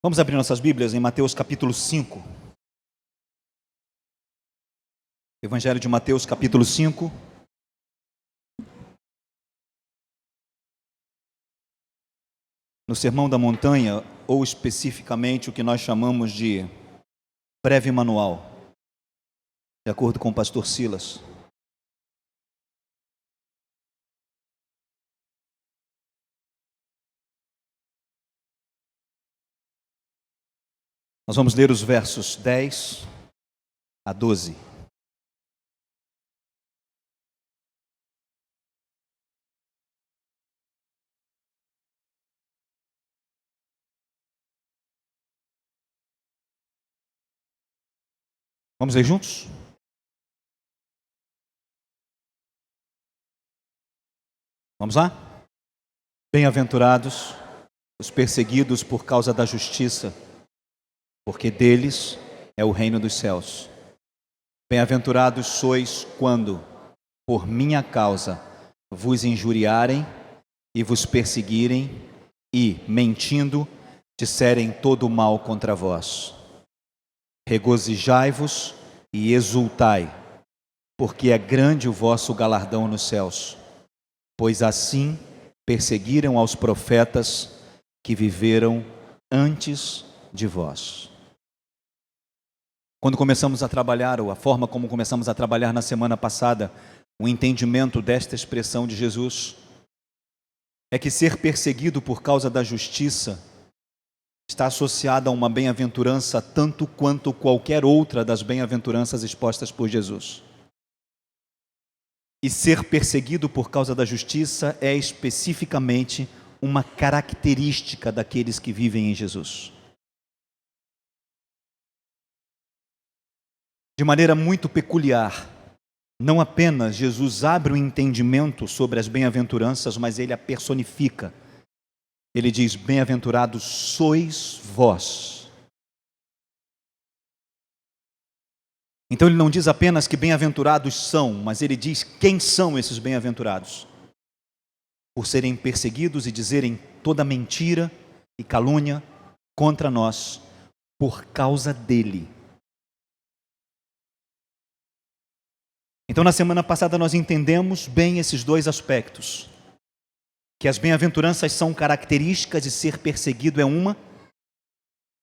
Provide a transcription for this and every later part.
Vamos abrir nossas Bíblias em Mateus capítulo 5. Evangelho de Mateus capítulo 5. No Sermão da Montanha, ou especificamente o que nós chamamos de breve manual, de acordo com o pastor Silas. Nós vamos ler os versos 10 a 12. Vamos ler juntos? Vamos lá? Bem-aventurados os perseguidos por causa da justiça, porque deles é o reino dos céus. Bem-aventurados sois quando, por minha causa, vos injuriarem e vos perseguirem e, mentindo, disserem todo o mal contra vós. Regozijai-vos e exultai, porque é grande o vosso galardão nos céus, pois assim perseguiram aos profetas que viveram antes de vós. Quando começamos a trabalhar, ou a forma como começamos a trabalhar na semana passada, o entendimento desta expressão de Jesus é que ser perseguido por causa da justiça está associado a uma bem-aventurança tanto quanto qualquer outra das bem-aventuranças expostas por Jesus. E ser perseguido por causa da justiça é especificamente uma característica daqueles que vivem em Jesus. De maneira muito peculiar, não apenas Jesus abre o entendimento sobre as bem-aventuranças, mas ele a personifica. Ele diz: bem-aventurados sois vós. Então ele não diz apenas que bem-aventurados são, mas ele diz quem são esses bem-aventurados. Por serem perseguidos e dizerem toda mentira e calúnia contra nós, por causa dele. Então, na semana passada, nós entendemos bem esses dois aspectos. Que as bem-aventuranças são características e ser perseguido é uma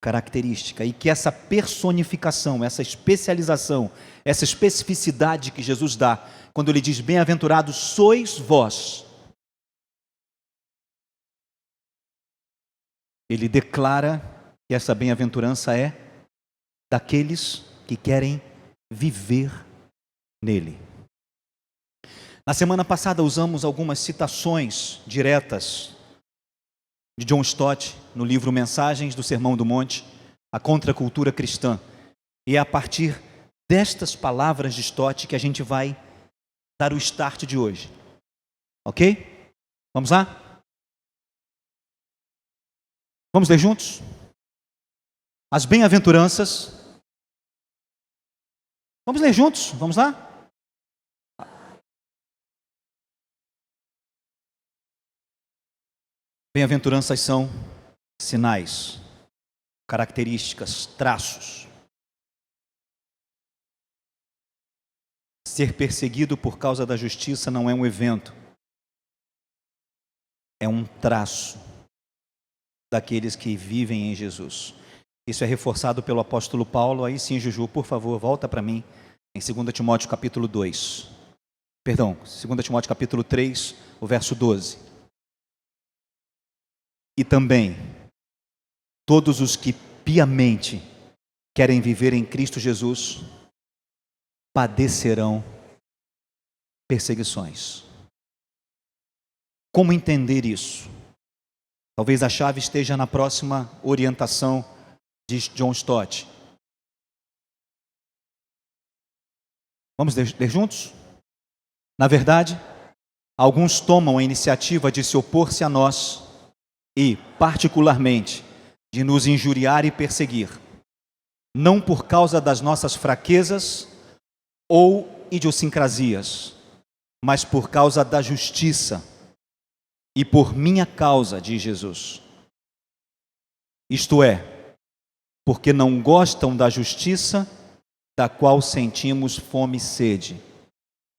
característica. E que essa personificação, essa especialização, essa especificidade que Jesus dá, quando ele diz bem-aventurados sois vós, ele declara que essa bem-aventurança é daqueles que querem viver nele. Na semana passada usamos algumas citações diretas de John Stott no livro Mensagens do Sermão do Monte, a Contracultura Cristã. E é a partir destas palavras de Stott que a gente vai dar o start de hoje. Ok? Vamos lá? Vamos ler juntos? As bem-aventuranças. Vamos ler juntos? Vamos lá? Bem-aventuranças são sinais, características, traços. Ser perseguido por causa da justiça não é um evento, é um traço daqueles que vivem em Jesus. Isso é reforçado pelo apóstolo Paulo. Aí sim, Juju, por favor, volta para mim em 2 Timóteo capítulo 2. Perdão, 2 Timóteo capítulo 3, o verso 12. E também, todos os que piamente querem viver em Cristo Jesus, padecerão perseguições. Como entender isso? Talvez a chave esteja na próxima orientação de John Stott. Vamos ler juntos? Na verdade, alguns tomam a iniciativa de se opor-se a nós e, particularmente, de nos injuriar e perseguir, não por causa das nossas fraquezas ou idiosincrasias, mas por causa da justiça e por minha causa, diz Jesus. Isto é, porque não gostam da justiça, da qual sentimos fome e sede,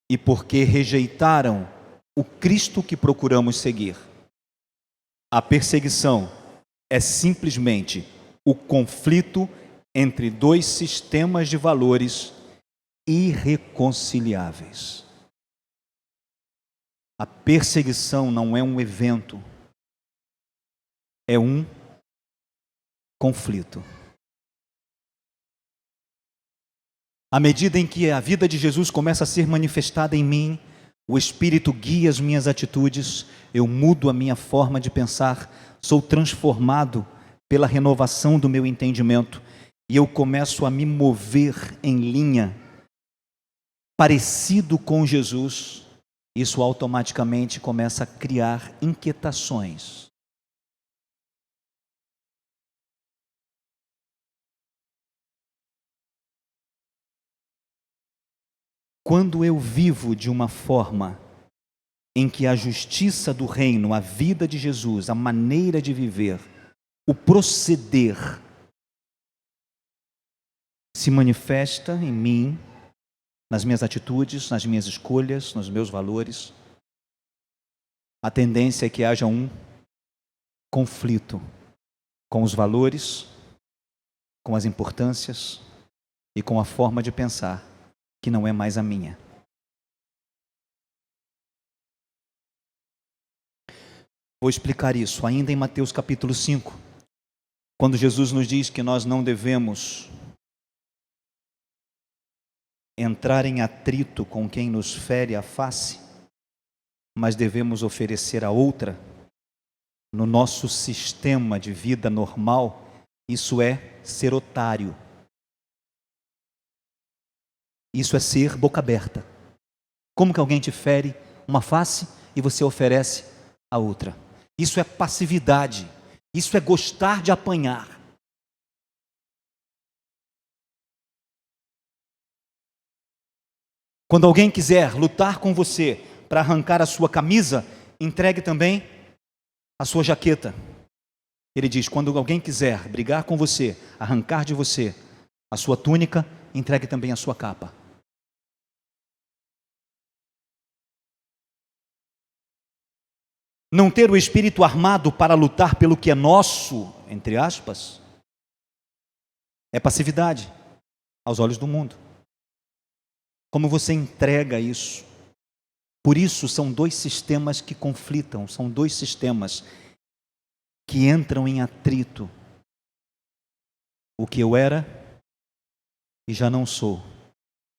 e porque rejeitaram o Cristo que procuramos seguir. A perseguição é simplesmente o conflito entre dois sistemas de valores irreconciliáveis. A perseguição não é um evento, é um conflito. À medida em que a vida de Jesus começa a ser manifestada em mim, o Espírito guia as minhas atitudes, eu mudo a minha forma de pensar, sou transformado pela renovação do meu entendimento e eu começo a me mover em linha, parecido com Jesus. Isso automaticamente começa a criar inquietações. Quando eu vivo de uma forma em que a justiça do reino, a vida de Jesus, a maneira de viver, o proceder se manifesta em mim, nas minhas atitudes, nas minhas escolhas, nos meus valores, a tendência é que haja um conflito com os valores, com as importâncias e com a forma de pensar que não é mais a minha. Vou explicar isso ainda em Mateus capítulo 5, quando Jesus nos diz que nós não devemos entrar em atrito com quem nos fere a face, mas devemos oferecer a outra. No nosso sistema de vida normal, isso é ser otário. Isso é ser boca aberta. Como que alguém te fere uma face e você oferece a outra? Isso é passividade. Isso é gostar de apanhar. Quando alguém quiser lutar com você para arrancar a sua camisa, entregue também a sua jaqueta. Ele diz, quando alguém quiser brigar com você, arrancar de você a sua túnica, entregue também a sua capa. Não ter o espírito armado para lutar pelo que é nosso, entre aspas, é passividade aos olhos do mundo. Como você entrega isso? Por isso são dois sistemas que conflitam, são dois sistemas que entram em atrito. O que eu era e já não sou,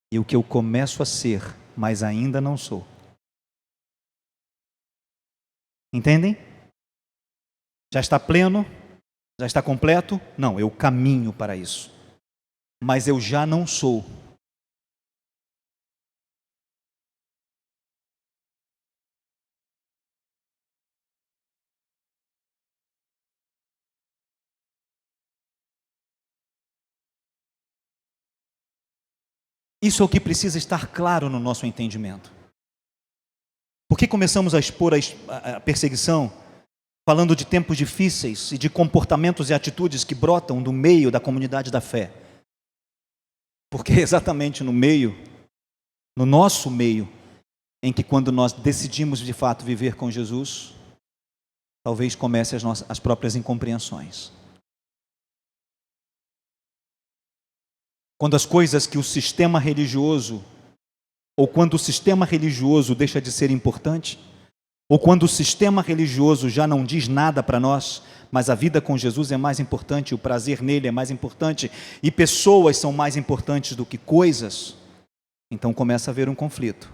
e o que eu começo a ser, mas ainda não sou. Entendem? Já está pleno? Já está completo? Não, eu caminho para isso. Mas eu já não sou. Isso é o que precisa estar claro no nosso entendimento. Por que começamos a expor a perseguição, falando de tempos difíceis e de comportamentos e atitudes que brotam do meio da comunidade da fé? Porque é exatamente no meio, no nosso meio, em que quando nós decidimos de fato viver com Jesus, talvez comecem as próprias incompreensões. Quando as coisas que o sistema religioso, ou quando o sistema religioso deixa de ser importante, ou quando o sistema religioso já não diz nada para nós, mas a vida com Jesus é mais importante, o prazer nele é mais importante, e pessoas são mais importantes do que coisas, então começa a haver um conflito.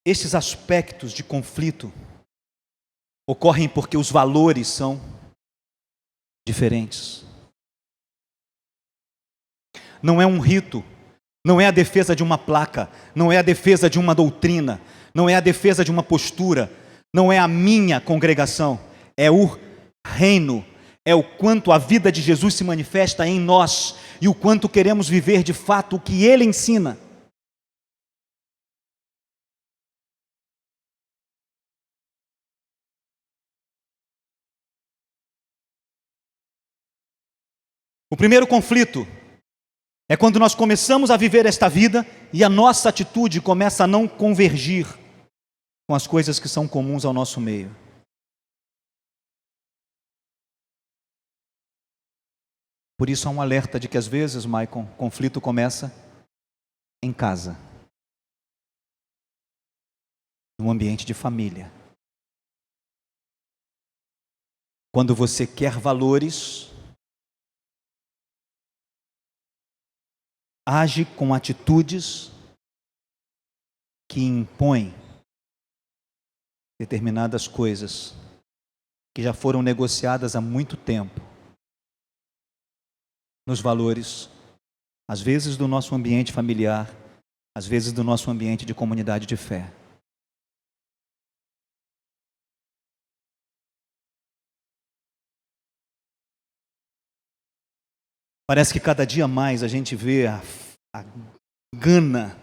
Estes aspectos de conflito ocorrem porque os valores são diferentes. Não é um rito, não é a defesa de uma placa, não é a defesa de uma doutrina, não é a defesa de uma postura, não é a minha congregação, é o reino, é o quanto a vida de Jesus se manifesta em nós e o quanto queremos viver de fato o que Ele ensina. O primeiro conflito é quando nós começamos a viver esta vida e a nossa atitude começa a não convergir com as coisas que são comuns ao nosso meio. Por isso há um alerta de que às vezes, Maicon, o conflito começa em casa, no ambiente de família. Quando você quer valores, age com atitudes que impõem determinadas coisas que já foram negociadas há muito tempo nos valores, às vezes do nosso ambiente familiar, às vezes do nosso ambiente de comunidade de fé. Parece que cada dia mais a gente vê a gana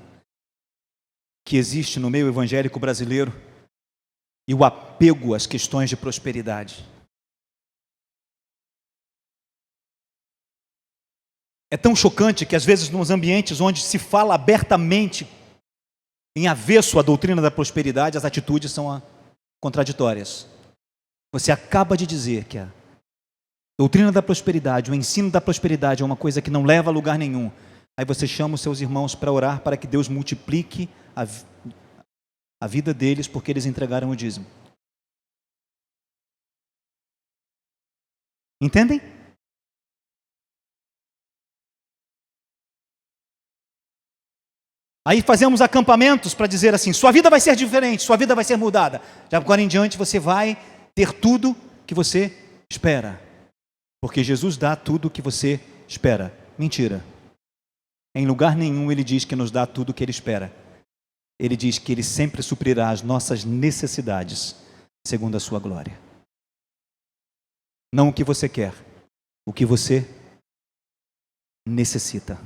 que existe no meio evangélico brasileiro e o apego às questões de prosperidade. É tão chocante que às vezes nos ambientes onde se fala abertamente em avesso à doutrina da prosperidade, as atitudes são contraditórias. Você acaba de dizer que a doutrina da prosperidade, o ensino da prosperidade é uma coisa que não leva a lugar nenhum. Aí você chama os seus irmãos para orar para que Deus multiplique a vida deles porque eles entregaram o dízimo. Entendem? Aí fazemos acampamentos para dizer assim, sua vida vai ser diferente, sua vida vai ser mudada. De agora em diante você vai ter tudo que você espera. Porque Jesus dá tudo o que você espera. Mentira. Em lugar nenhum ele diz que nos dá tudo o que ele espera. Ele diz que ele sempre suprirá as nossas necessidades, segundo a sua glória. Não o que você quer, o que você necessita.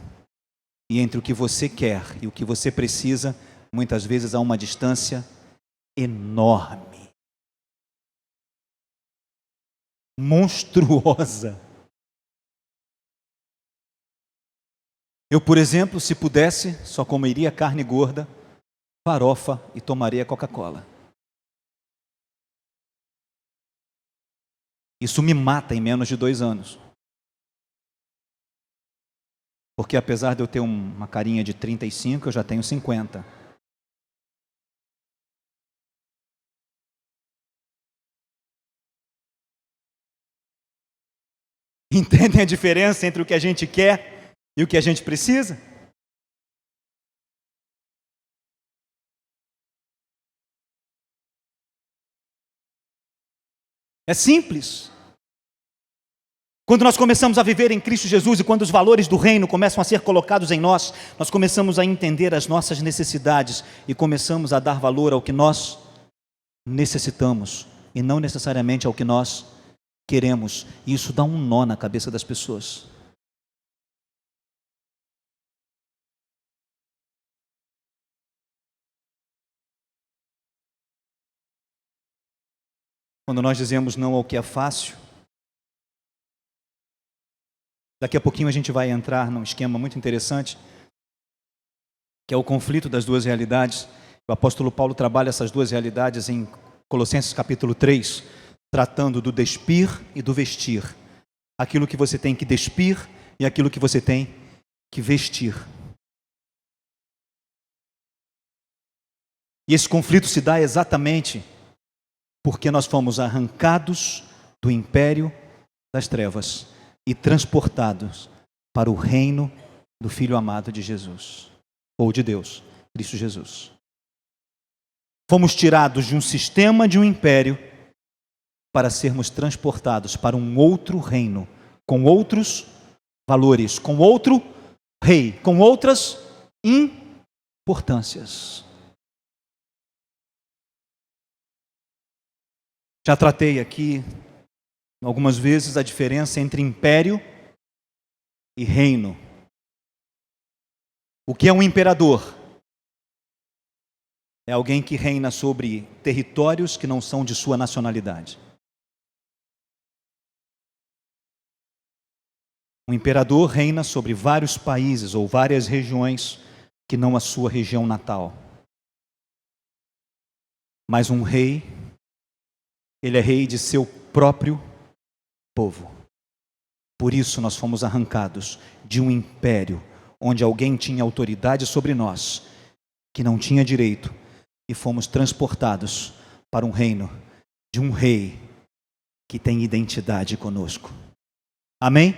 E entre o que você quer e o que você precisa, muitas vezes há uma distância enorme. Monstruosa. Eu, por exemplo, se pudesse, só comeria carne gorda, farofa e tomaria Coca-Cola. Isso me mata em menos de 2 anos. Porque apesar de eu ter uma carinha de 35, eu já tenho 50. Entendem a diferença entre o que a gente quer e o que a gente precisa? É simples. Quando nós começamos a viver em Cristo Jesus e quando os valores do reino começam a ser colocados em nós, nós começamos a entender as nossas necessidades e começamos a dar valor ao que nós necessitamos e não necessariamente ao que nós queremos. E isso dá um nó na cabeça das pessoas. Quando nós dizemos não ao que é fácil, daqui a pouquinho a gente vai entrar num esquema muito interessante, que é o conflito das duas realidades. O apóstolo Paulo trabalha essas duas realidades em Colossenses capítulo 3, tratando do despir e do vestir. Aquilo que você tem que despir e aquilo que você tem que vestir. E esse conflito se dá exatamente porque nós fomos arrancados do império das trevas e transportados para o reino do Filho amado de Jesus, ou de Deus, Cristo Jesus. Fomos tirados de um sistema, de um império, para sermos transportados para um outro reino, com outros valores, com outro rei, com outras importâncias. Já tratei aqui algumas vezes a diferença entre império e reino. O que é um imperador? É alguém que reina sobre territórios que não são de sua nacionalidade. Um imperador reina sobre vários países ou várias regiões que não a sua região natal. Mas um rei, ele é rei de seu próprio povo. Por isso nós fomos arrancados de um império onde alguém tinha autoridade sobre nós, que não tinha direito, e fomos transportados para um reino de um rei que tem identidade conosco. Amém?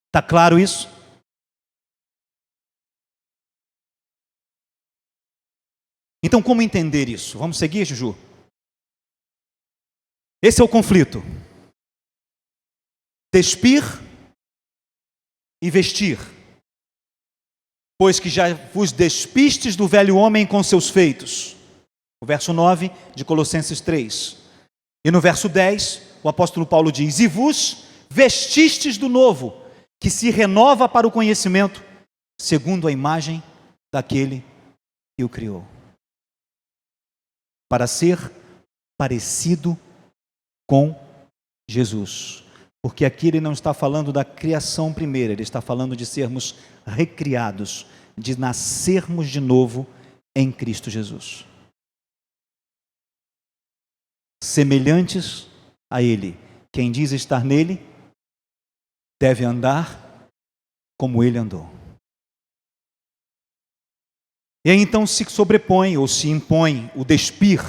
Está claro isso? Então, como entender isso? Vamos seguir, Juju? Esse é o conflito. Despir e vestir. Pois que já vos despistes do velho homem com seus feitos. O verso 9 de Colossenses 3. E no verso 10, o apóstolo Paulo diz: e vos vestistes do novo, que se renova para o conhecimento, segundo a imagem daquele que o criou. Para ser parecido com Jesus. Porque aqui ele não está falando da criação primeira, ele está falando de sermos recriados, de nascermos de novo em Cristo Jesus. Semelhantes a ele. Quem diz estar nele, deve andar como ele andou. E aí então se sobrepõe ou se impõe o despir.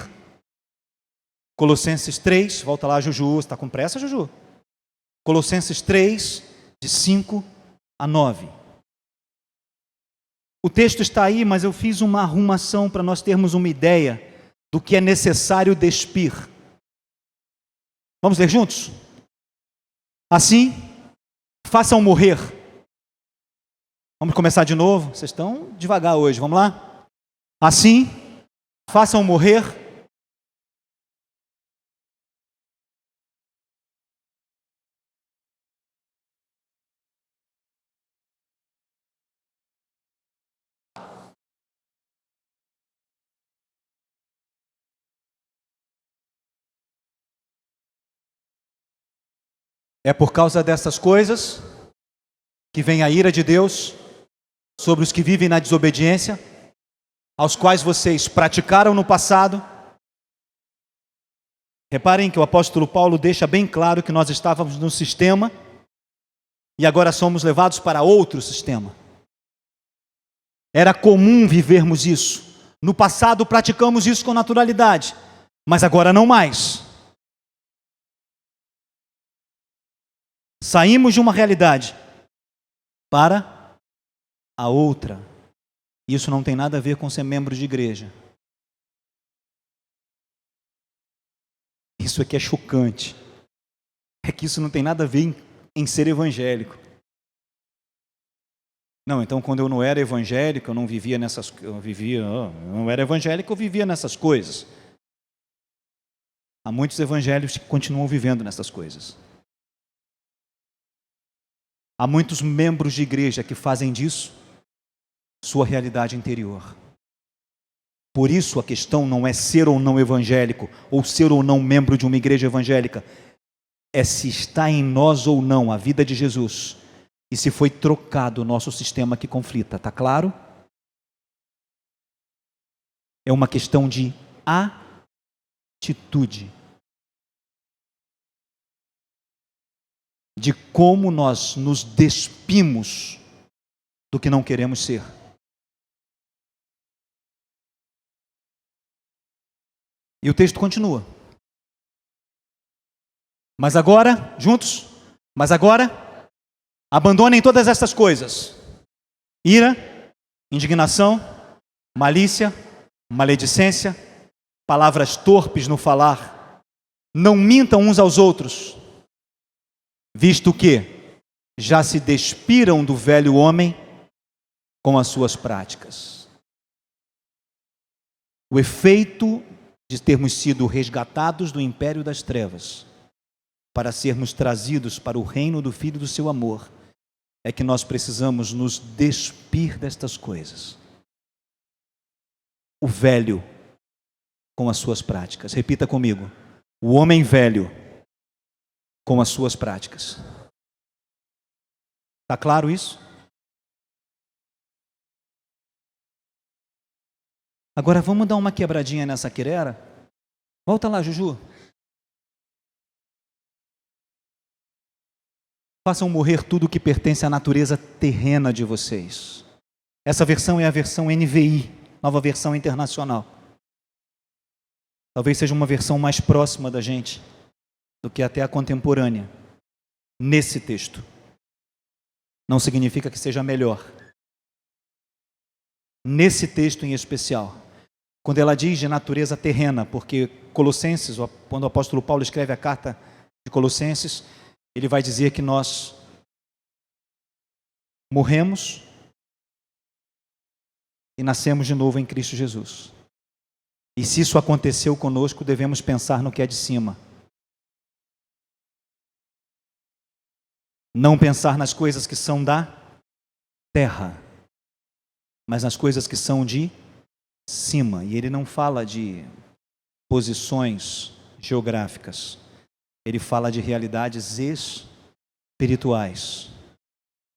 Colossenses 3, volta lá, Juju, está com pressa, Juju? Colossenses 3, de 5 a 9. O texto está aí, mas eu fiz uma arrumação para nós termos uma ideia do que é necessário despir. Vamos ler juntos? Assim, façam morrer. Vamos começar de novo? Vocês estão devagar hoje, vamos lá? Assim, façam morrer É por causa dessas coisas que vem a ira de Deus sobre os que vivem na desobediência, aos quais vocês praticaram no passado. Reparem que o apóstolo Paulo deixa bem claro que nós estávamos num sistema e agora somos levados para outro sistema. Era comum vivermos isso. No passado praticamos isso com naturalidade, mas agora não mais. Saímos de uma realidade para a outra. Isso não tem nada a ver com ser membro de igreja. Isso aqui é chocante. É que isso não tem nada a ver em ser evangélico. Não, então quando eu não era evangélico, eu não vivia nessas coisas. Eu não era evangélico, eu vivia nessas coisas. Há muitos evangélicos que continuam vivendo nessas coisas. Há muitos membros de igreja que fazem disso sua realidade interior. Por isso a questão não é ser ou não evangélico, ou ser ou não membro de uma igreja evangélica. É se está em nós ou não a vida de Jesus. E se foi trocado o nosso sistema que conflita. Está claro? É uma questão de atitude. De como nós nos despimos do que não queremos ser. E o texto continua. Mas agora, juntos, abandonem todas estas coisas: ira, indignação, malícia, maledicência, palavras torpes no falar. Não mintam uns aos outros, visto que já se despiram do velho homem com as suas práticas. O efeito de termos sido resgatados do império das trevas para sermos trazidos para o reino do Filho do seu amor é que nós precisamos nos despir destas coisas. O velho com as suas práticas. Repita comigo. O homem velho com as suas práticas. Está claro isso? Agora vamos dar uma quebradinha nessa querera? Volta lá, Juju. Façam morrer tudo que pertence à natureza terrena de vocês. Essa versão é a versão NVI, Nova Versão Internacional. Talvez seja uma versão mais próxima da gente do que até a contemporânea, nesse texto. Não significa que seja melhor. Nesse texto em especial, quando ela diz de natureza terrena, porque Colossenses, quando o apóstolo Paulo escreve a carta de Colossenses, ele vai dizer que nós morremos e nascemos de novo em Cristo Jesus. E se isso aconteceu conosco, devemos pensar no que é de cima. Não pensar nas coisas que são da terra, mas nas coisas que são de cima. E ele não fala de posições geográficas. Ele fala de realidades espirituais.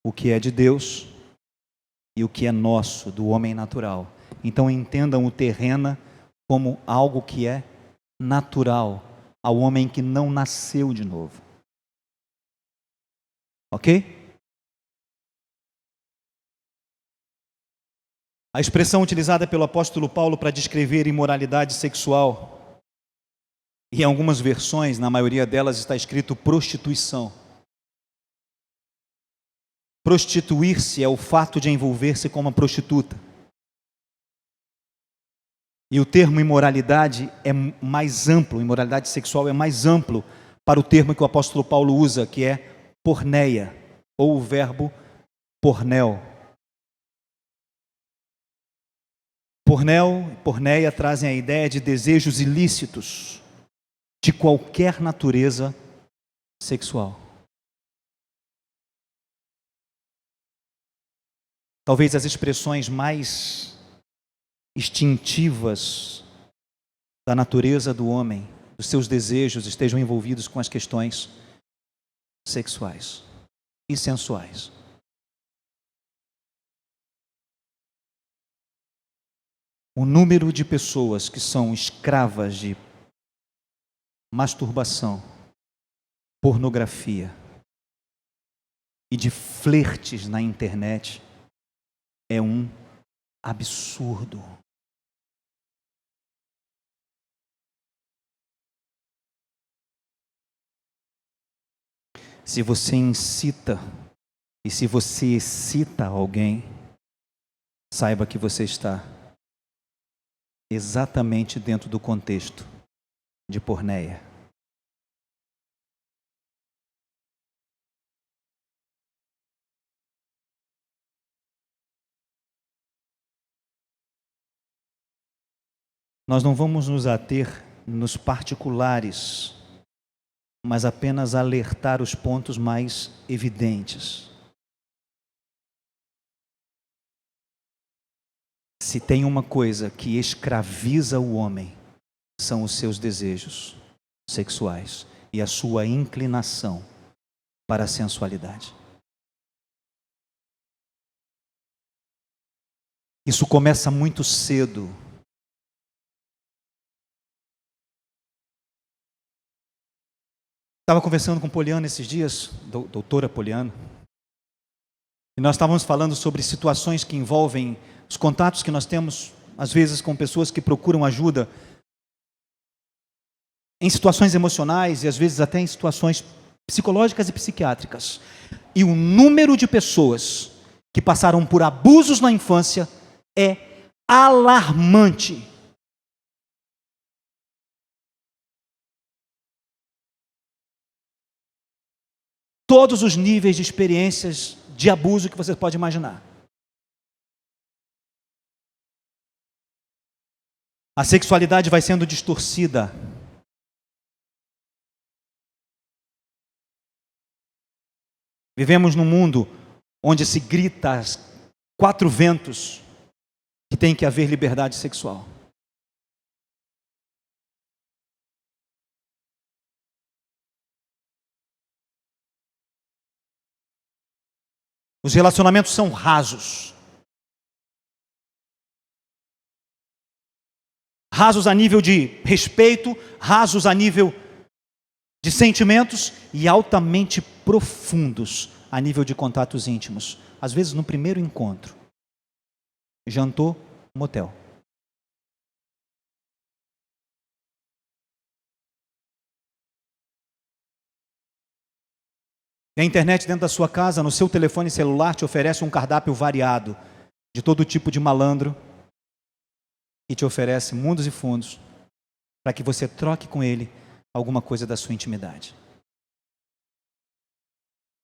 O que é de Deus e o que é nosso, do homem natural. Então entendam o terreno como algo que é natural ao homem que não nasceu de novo. Ok? A expressão utilizada pelo apóstolo Paulo para descrever imoralidade sexual, e em algumas versões, na maioria delas, está escrito prostituição. Prostituir-se é o fato de envolver-se com uma prostituta. E o termo imoralidade é mais amplo, imoralidade sexual é mais amplo para o termo que o apóstolo Paulo usa, que é porneia, ou o verbo pornel. Pornel e porneia trazem a ideia de desejos ilícitos de qualquer natureza sexual. Talvez as expressões mais instintivas da natureza do homem, dos seus desejos, estejam envolvidos com as questões sexuais e sensuais. O número de pessoas que são escravas de masturbação, pornografia e de flertes na internet é um absurdo. Se você incita e se você excita alguém, saiba que você está exatamente dentro do contexto de porneia. Nós não vamos nos ater nos particulares, mas apenas alertar os pontos mais evidentes. Se tem uma coisa que escraviza o homem, são os seus desejos sexuais e a sua inclinação para a sensualidade. Isso começa muito cedo. Estava conversando com Poliana esses dias, doutora Poliana, e nós estávamos falando sobre situações que envolvem os contatos que nós temos, às vezes, com pessoas que procuram ajuda em situações emocionais e às vezes até em situações psicológicas e psiquiátricas. E o número de pessoas que passaram por abusos na infância é alarmante. Todos os níveis de experiências de abuso que você pode imaginar. A sexualidade vai sendo distorcida. Vivemos num mundo onde se grita aos quatro ventos que tem que haver liberdade sexual. Os relacionamentos são rasos. Rasos a nível de respeito, rasos a nível de sentimentos e altamente profundos a nível de contatos íntimos. Às vezes no primeiro encontro, jantou, motel. E a internet dentro da sua casa, no seu telefone celular, te oferece um cardápio variado de todo tipo de malandro e te oferece mundos e fundos para que você troque com ele alguma coisa da sua intimidade.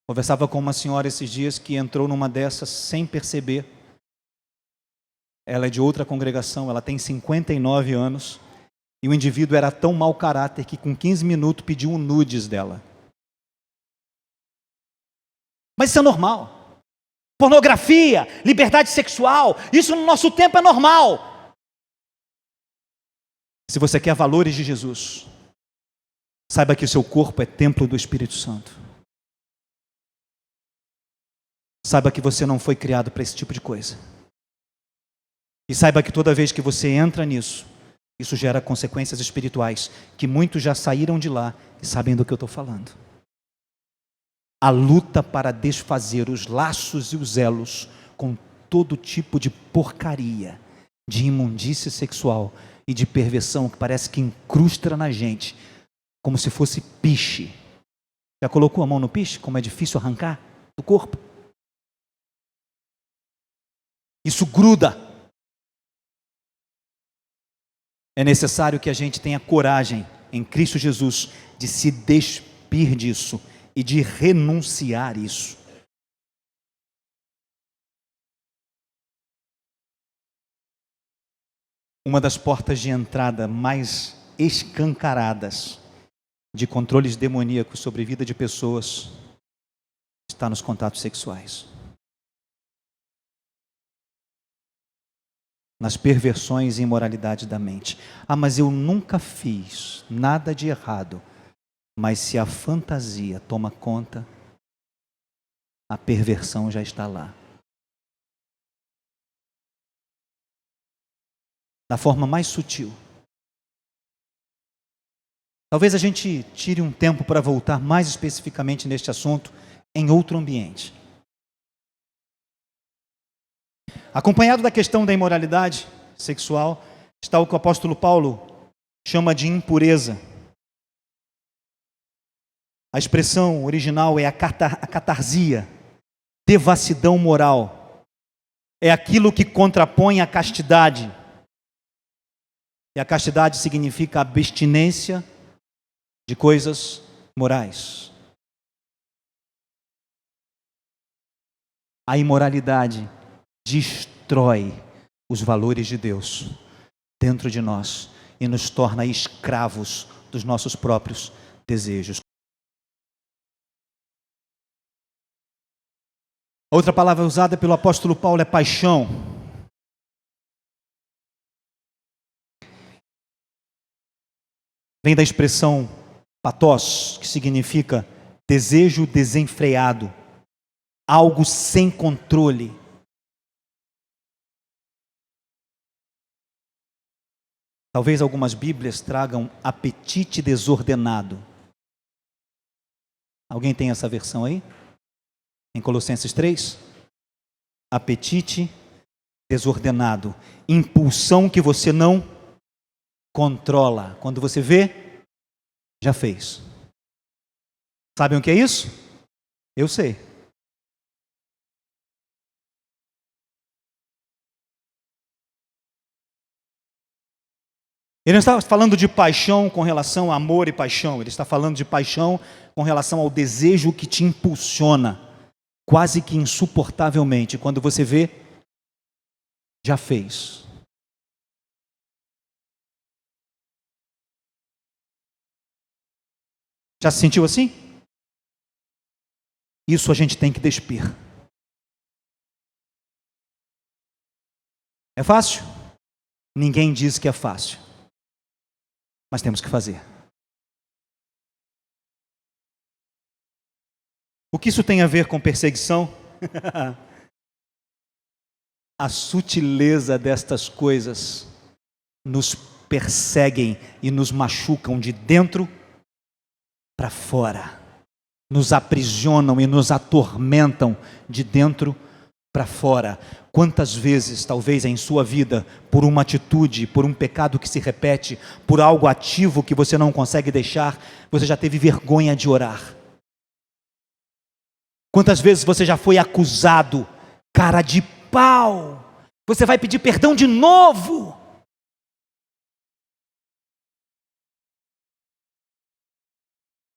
Conversava com uma senhora esses dias que entrou numa dessas sem perceber. Ela é de outra congregação, ela tem 59 anos e o indivíduo era tão mau caráter que com 15 minutos pediu um nudes dela. Mas isso é normal. Pornografia, liberdade sexual, isso no nosso tempo é normal. Se você quer valores de Jesus, saiba que o seu corpo é templo do Espírito Santo. Saiba que você não foi criado para esse tipo de coisa. E saiba que toda vez que você entra nisso, isso gera consequências espirituais, que muitos já saíram de lá e sabem do que eu estou falando. A luta para desfazer os laços e os elos com todo tipo de porcaria, de imundície sexual e de perversão que parece que incrusta na gente, como se fosse piche. Já colocou a mão no piche? Como é difícil arrancar do corpo? Isso gruda. É necessário que a gente tenha coragem em Cristo Jesus de se despir disso e de renunciar isso. Uma das portas de entrada mais escancaradas de controles demoníacos sobre a vida de pessoas está nos contatos sexuais. Nas perversões e imoralidade da mente. Ah, mas eu nunca fiz nada de errado. Mas se a fantasia toma conta, a perversão já está lá. Da forma mais sutil. Talvez a gente tire um tempo para voltar mais especificamente neste assunto em outro ambiente. Acompanhado da questão da imoralidade sexual, está o que o apóstolo Paulo chama de impureza. A expressão original é a catarsia, devassidão moral. É aquilo que contrapõe a castidade. E a castidade significa abstinência de coisas morais. A imoralidade destrói os valores de Deus dentro de nós e nos torna escravos dos nossos próprios desejos. Outra palavra usada pelo apóstolo Paulo é paixão. Vem da expressão pathos, que significa desejo desenfreado, algo sem controle. Talvez algumas Bíblias tragam apetite desordenado. Alguém tem essa versão aí? Em Colossenses 3, apetite desordenado, impulsão que você não controla. Quando você vê, já fez. Sabem o que é isso? Eu sei. Ele não está falando de paixão com relação a amor e paixão. Ele está falando de paixão com relação ao desejo que te impulsiona. Quase que insuportavelmente, quando você vê, já fez. Já se sentiu assim? Isso a gente tem que despir. É fácil? Ninguém diz que é fácil. Mas temos que fazer. O que isso tem a ver com perseguição? A sutileza destas coisas nos perseguem e nos machucam de dentro para fora, nos aprisionam e nos atormentam de dentro para fora. Quantas vezes, talvez em sua vida, por uma atitude, por um pecado que se repete, por algo ativo que você não consegue deixar, você já teve vergonha de orar? Quantas vezes você já foi acusado, cara de pau, você vai pedir perdão de novo?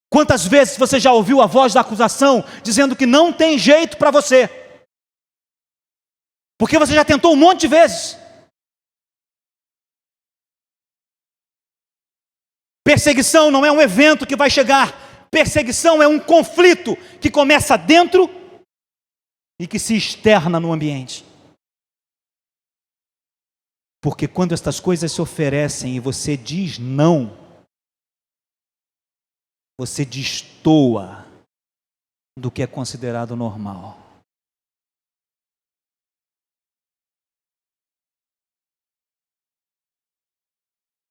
Quantas vezes você já ouviu a voz da acusação dizendo que não tem jeito para você? Porque você já tentou um monte de vezes. Perseguição não é um evento que vai chegar. Perseguição é um conflito que começa dentro e que se externa no ambiente. Porque quando estas coisas se oferecem e você diz não, você destoa do que é considerado normal.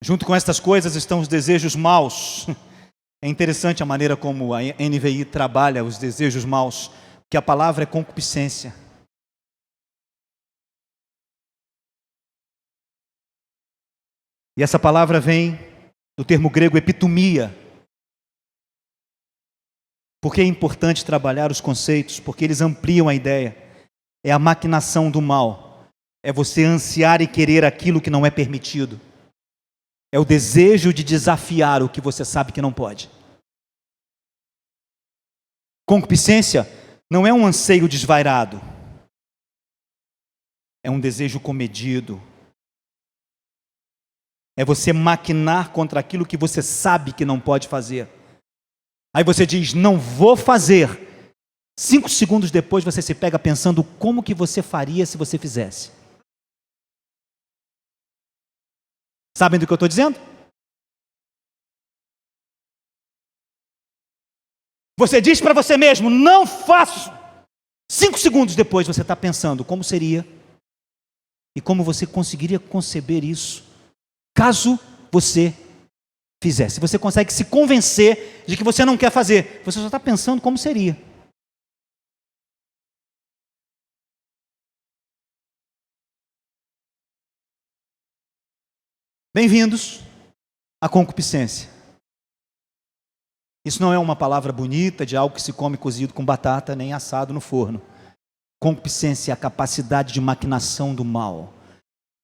Junto com estas coisas estão os desejos maus. É interessante a maneira como a NVI trabalha os desejos maus, que a palavra é concupiscência. E essa palavra vem do termo grego epitomia. Por que é importante trabalhar os conceitos? Porque eles ampliam a ideia. É a maquinação do mal. É você ansiar e querer aquilo que não é permitido. É o desejo de desafiar o que você sabe que não pode. Concupiscência não é um anseio desvairado. É um desejo comedido. É você maquinar contra aquilo que você sabe que não pode fazer. Aí você diz, não vou fazer. 5 segundos depois você se pega pensando como que você faria se você fizesse. Sabem do que eu estou dizendo? Você diz para você mesmo, não faço. 5 segundos depois você está pensando como seria e como você conseguiria conceber isso caso você fizesse. Você consegue se convencer de que você não quer fazer. Você só está pensando como seria. Bem-vindos à concupiscência. Isso não é uma palavra bonita de algo que se come cozido com batata, nem assado no forno. Concupiscência é a capacidade de maquinação do mal.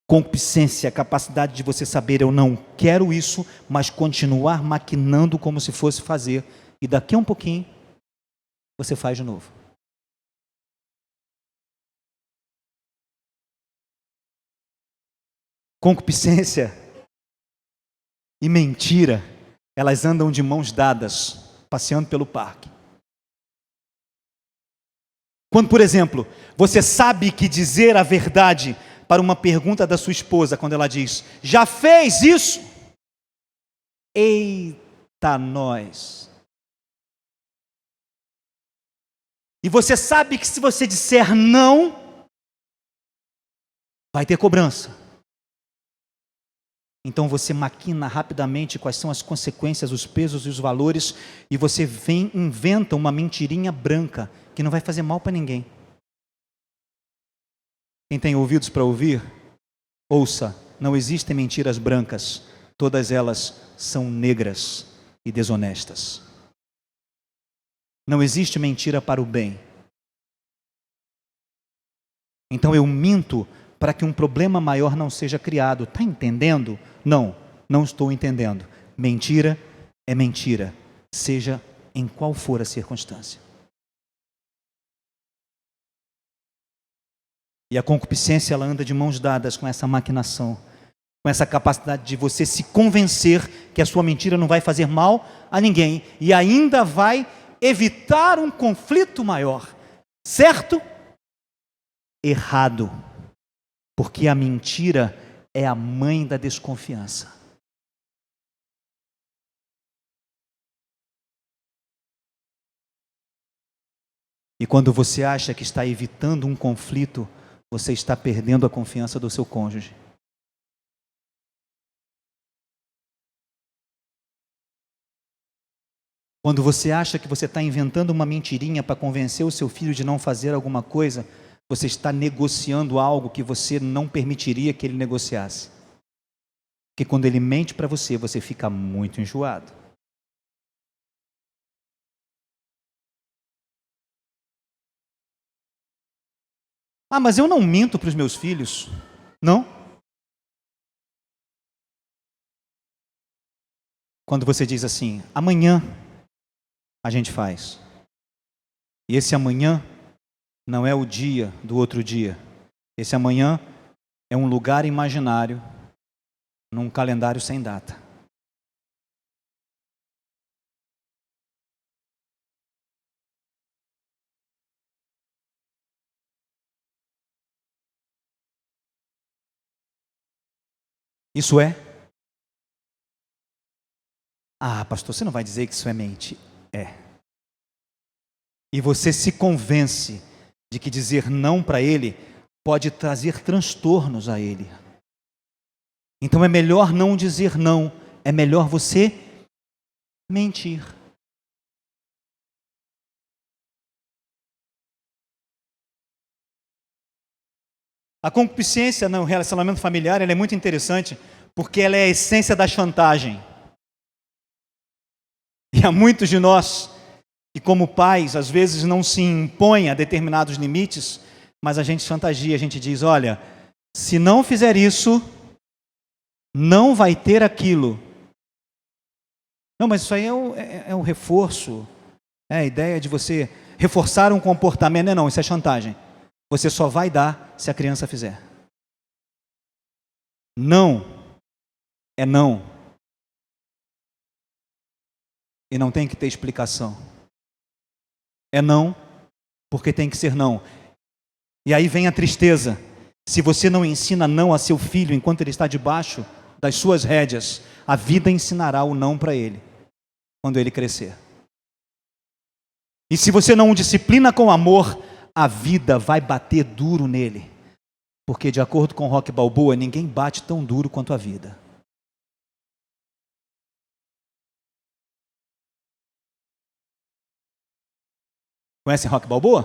Concupiscência é a capacidade de você saber, eu não quero isso, mas continuar maquinando como se fosse fazer. E daqui a um pouquinho, você faz de novo. Concupiscência e mentira, elas andam de mãos dadas, passeando pelo parque. Quando, por exemplo, você sabe que dizer a verdade para uma pergunta da sua esposa, quando ela diz, já fez isso? Eita nós! E você sabe que se você disser não, vai ter cobrança. Então você maquina rapidamente quais são as consequências, os pesos e os valores, e você inventa uma mentirinha branca, que não vai fazer mal para ninguém. Quem tem ouvidos para ouvir, ouça, não existem mentiras brancas, todas elas são negras e desonestas. Não existe mentira para o bem. Então eu minto para que um problema maior não seja criado. Está entendendo? Não, não estou entendendo. Mentira é mentira, seja em qual for a circunstância. E a concupiscência, ela anda de mãos dadas com essa maquinação, com essa capacidade de você se convencer que a sua mentira não vai fazer mal a ninguém e ainda vai evitar um conflito maior. Certo? Errado. Porque a mentira é a mãe da desconfiança. E quando você acha que está evitando um conflito, você está perdendo a confiança do seu cônjuge. Quando você acha que você está inventando uma mentirinha para convencer o seu filho de não fazer alguma coisa, você está negociando algo que você não permitiria que ele negociasse. Porque quando ele mente para você, você fica muito enjoado. Ah, mas eu não minto para os meus filhos. Não? Quando você diz assim, amanhã a gente faz. E esse amanhã não é o dia do outro dia. Esse amanhã é um lugar imaginário num calendário sem data. Isso é? Ah, pastor, você não vai dizer que isso é mente. É. E você se convence de que dizer não para ele pode trazer transtornos a ele. Então é melhor não dizer não, é melhor você mentir. A concupiscência no relacionamento familiar ela é muito interessante porque ela é a essência da chantagem. E há muitos de nós que, como pais, às vezes não se impõem a determinados limites, mas a gente chantageia, a gente diz, olha, se não fizer isso, não vai ter aquilo. Não, mas isso aí é um reforço, é a ideia de você reforçar um comportamento. Não, isso é chantagem. Você só vai dar se a criança fizer. Não é não. E não tem que ter explicação. É não, porque tem que ser não. E aí vem a tristeza. Se você não ensina não a seu filho enquanto ele está debaixo das suas rédeas, a vida ensinará o não para ele, quando ele crescer. E se você não o disciplina com amor, a vida vai bater duro nele. Porque de acordo com Rocky Balboa, ninguém bate tão duro quanto a vida. Conhece Rocky Balboa?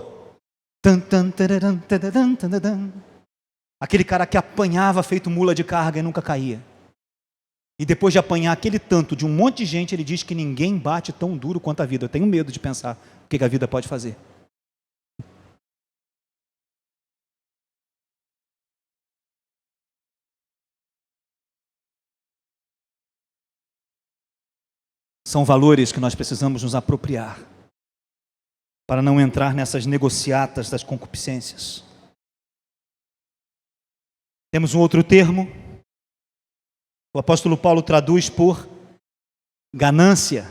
Aquele cara que apanhava feito mula de carga e nunca caía. E depois de apanhar aquele tanto de um monte de gente, ele diz que ninguém bate tão duro quanto a vida. Eu tenho medo de pensar o que a vida pode fazer. São valores que nós precisamos nos apropriar para não entrar nessas negociatas das concupiscências. Temos um outro termo, o apóstolo Paulo traduz por ganância,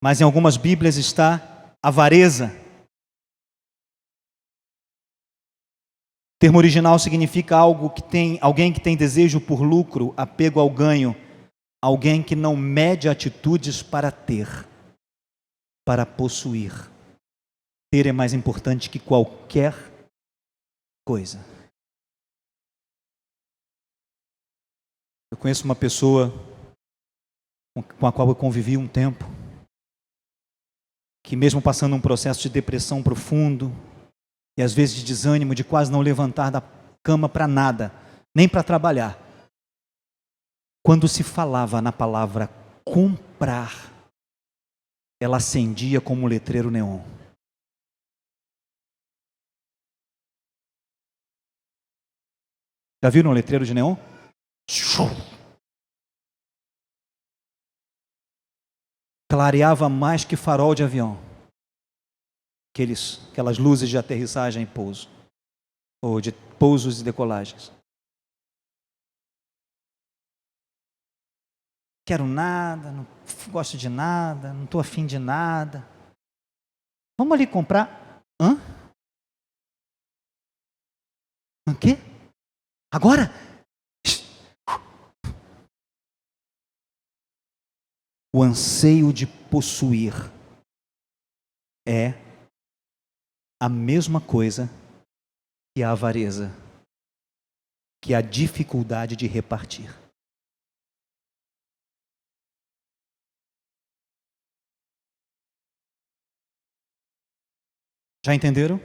mas em algumas Bíblias está avareza. O termo original significa alguém que tem desejo por lucro, apego ao ganho, alguém que não mede atitudes para ter, para possuir. Ter é mais importante que qualquer coisa. Eu conheço uma pessoa com a qual eu convivi um tempo, que mesmo passando um processo de depressão profundo, e às vezes de desânimo, de quase não levantar da cama para nada, nem para trabalhar, quando se falava na palavra comprar, ela acendia como um letreiro neon. Já viram um letreiro de neon? Clareava mais que farol de avião. Aquelas luzes de aterrissagem e pouso. Ou de pousos e decolagens. Quero nada, não gosto de nada, não estou afim de nada. Vamos ali comprar. Hã? O quê? Agora? O anseio de possuir é a mesma coisa que a avareza, que a dificuldade de repartir. Já entenderam?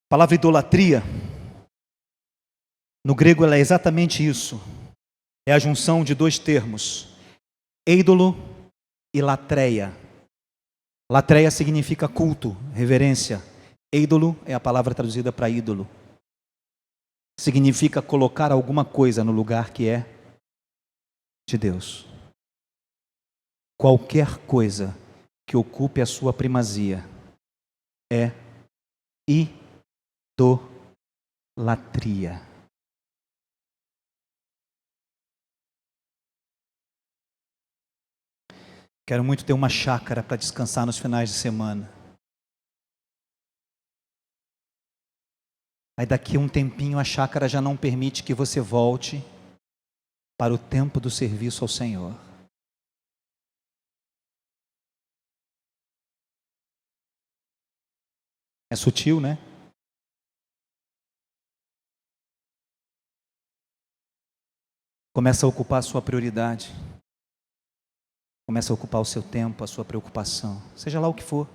A palavra idolatria, no grego ela é exatamente isso. É a junção de dois termos, ídolo e latreia. Latreia significa culto, reverência. Ídolo é a palavra traduzida para ídolo. Significa colocar alguma coisa no lugar que é de Deus. Qualquer coisa que ocupe a sua primazia é idolatria. Quero muito ter uma chácara para descansar nos finais de semana. Aí daqui a um tempinho a chácara já não permite que você volte para o tempo do serviço ao Senhor. É sutil, né? Começa a ocupar a sua prioridade. Começa a ocupar o seu tempo, a sua preocupação. Seja lá o que for.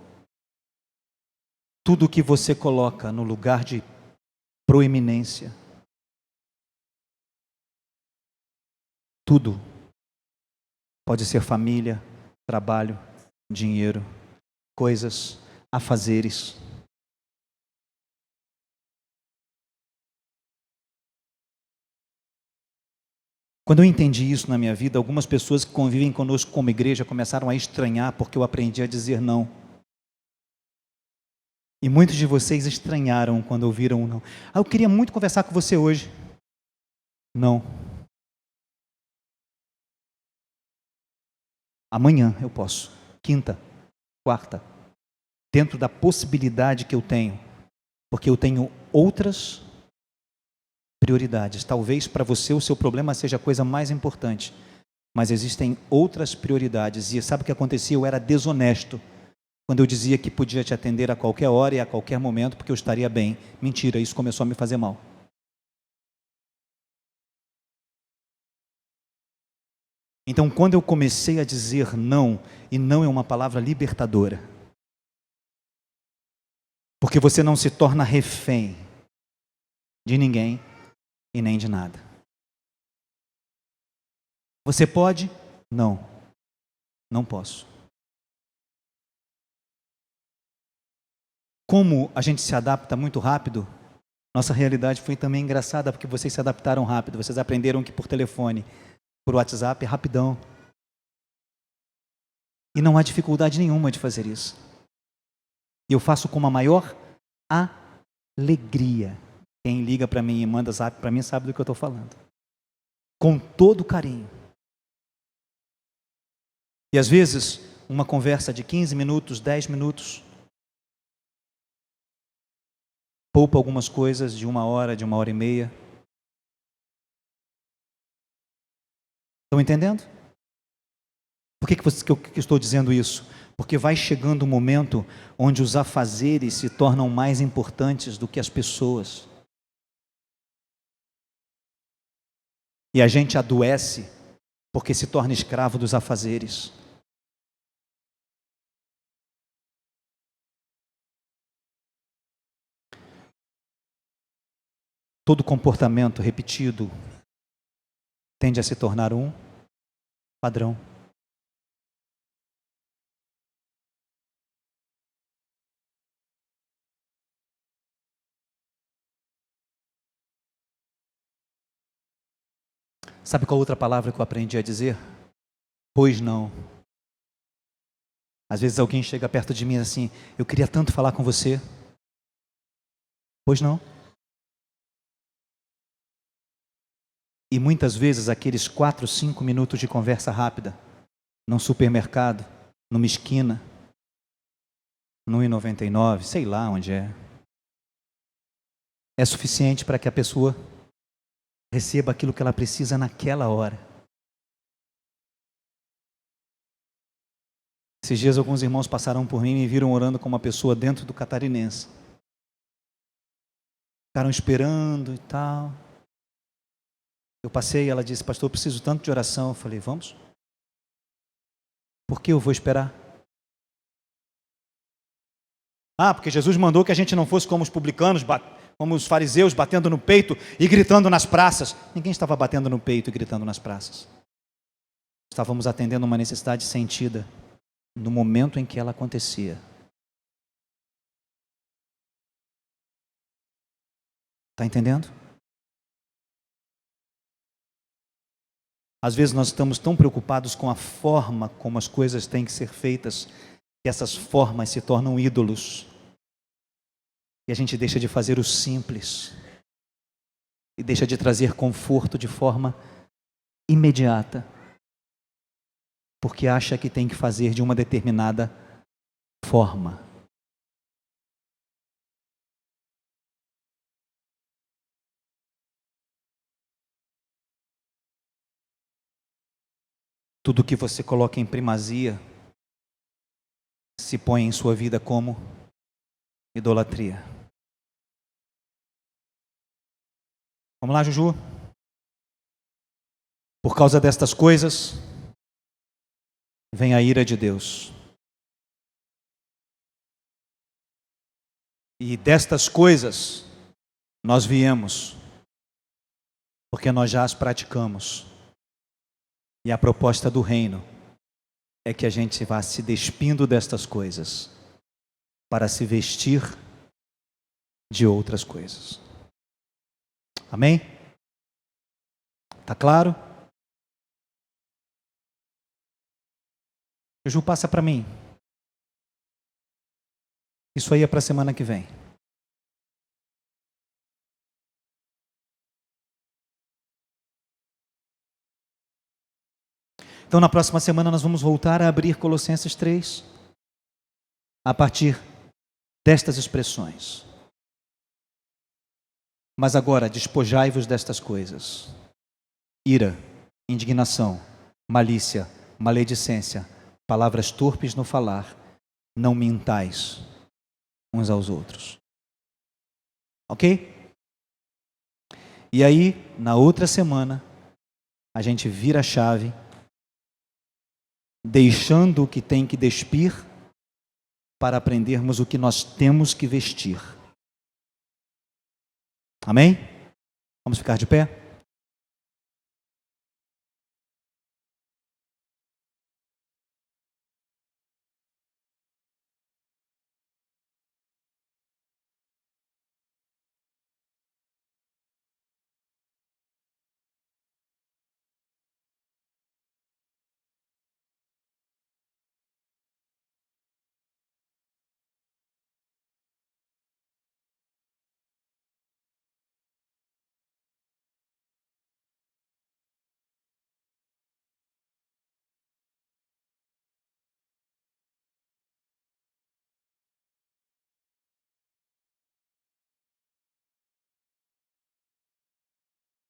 Tudo que você coloca no lugar de proeminência. Tudo. Pode ser família, trabalho, dinheiro, coisas, afazeres. Quando eu entendi isso na minha vida, algumas pessoas que convivem conosco como igreja começaram a estranhar porque eu aprendi a dizer não. E muitos de vocês estranharam quando ouviram o não. Eu queria muito conversar com você hoje. Não. Amanhã eu posso. Quinta, quarta. Dentro da possibilidade que eu tenho. Porque eu tenho outras prioridades. Talvez para você o seu problema seja a coisa mais importante, mas existem outras prioridades. E sabe o que acontecia? Eu era desonesto quando eu dizia que podia te atender a qualquer hora e a qualquer momento porque eu estaria bem. Mentira, isso começou a me fazer mal. Então quando eu comecei a dizer não, e não é uma palavra libertadora, porque você não se torna refém de ninguém e nem de nada. Você pode? Não. Não posso. Como a gente se adapta muito rápido, nossa realidade foi também engraçada, porque vocês se adaptaram rápido. Vocês aprenderam que por telefone, por WhatsApp, é rapidão. E não há dificuldade nenhuma de fazer isso. E eu faço com a maior alegria. Quem liga para mim e manda zap para mim sabe do que eu estou falando. Com todo carinho. E às vezes, uma conversa de 15 minutos, 10 minutos, poupa algumas coisas de 1 hora, de 1 hora e meia. Estão entendendo? Por que eu estou dizendo isso? Porque vai chegando um momento onde os afazeres se tornam mais importantes do que as pessoas. E a gente adoece porque se torna escravo dos afazeres. Todo comportamento repetido tende a se tornar um padrão. Sabe qual outra palavra que eu aprendi a dizer? Pois não. Às vezes alguém chega perto de mim assim, eu queria tanto falar com você. Pois não. E muitas vezes aqueles 4, 5 minutos de conversa rápida, num supermercado, numa esquina, no 1,99, sei lá onde é suficiente para que a pessoa receba aquilo que ela precisa naquela hora. Esses dias alguns irmãos passaram por mim e me viram orando com uma pessoa dentro do Catarinense. Ficaram esperando e tal. Eu passei e ela disse, pastor, eu preciso tanto de oração. Eu falei, vamos? Por que eu vou esperar? Porque Jesus mandou que a gente não fosse como os publicanos, como os fariseus, batendo no peito e gritando nas praças. Ninguém estava batendo no peito e gritando nas praças. Estávamos atendendo uma necessidade sentida no momento em que ela acontecia. Está entendendo? Às vezes nós estamos tão preocupados com a forma como as coisas têm que ser feitas, que essas formas se tornam ídolos. E a gente deixa de fazer o simples. E deixa de trazer conforto de forma imediata. Porque acha que tem que fazer de uma determinada forma. Tudo que você coloca em primazia se põe em sua vida como idolatria. Vamos lá, Juju? Por causa destas coisas, vem a ira de Deus. E destas coisas nós viemos, porque nós já as praticamos. E a proposta do reino é que a gente vá se despindo destas coisas para se vestir de outras coisas. Amém? Tá claro? Ju, passa para mim. Isso aí é para a semana que vem. Então, na próxima semana, nós vamos voltar a abrir Colossenses 3, a partir destas expressões. Mas agora, despojai-vos destas coisas: ira, indignação, malícia, maledicência, palavras torpes no falar, não mintais uns aos outros. Ok? E aí, na outra semana, a gente vira a chave, deixando o que tem que despir, para aprendermos o que nós temos que vestir. Amém? Vamos ficar de pé?